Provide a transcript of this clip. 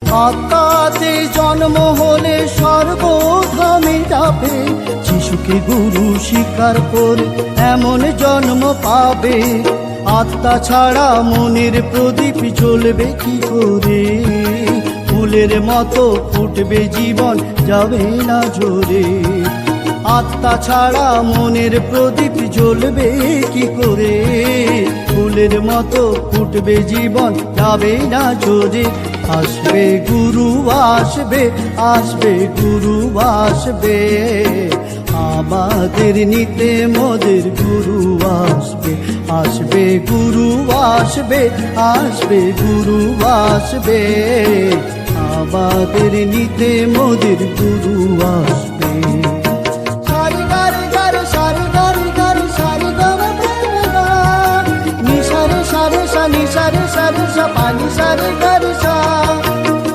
আত্মাতে জন্ম হলে সর্বধামে যাবে, যিশুকে গুরু স্বীকার করে এমন জন্ম পাবে। আত্মা ছাড়া মনের প্রদীপ জ্বলবে কি করে, ফুলের মতো ফুটবে জীবন যাবে না ঝরে। আত্মা ছাড়া মনের প্রদীপ জ্বলবে কি করে, ফুলের মতো ফুটবে জীবন যাবে না ঝরে। আসবে গুরু আসবে, আসবে গুরু আসবে, আমাদের নিতে মোদের গুরু আসবে। আসবে গুরু আসবে, আসবে গুরু আসবে, আমাদের নিতে মোদের গুরু আসবে। সারি গারি গারি সারি গারি গারি সারি গারি গারি, নিসারে সারে সা নিসারে সারে সা পানি সারে গারি সা।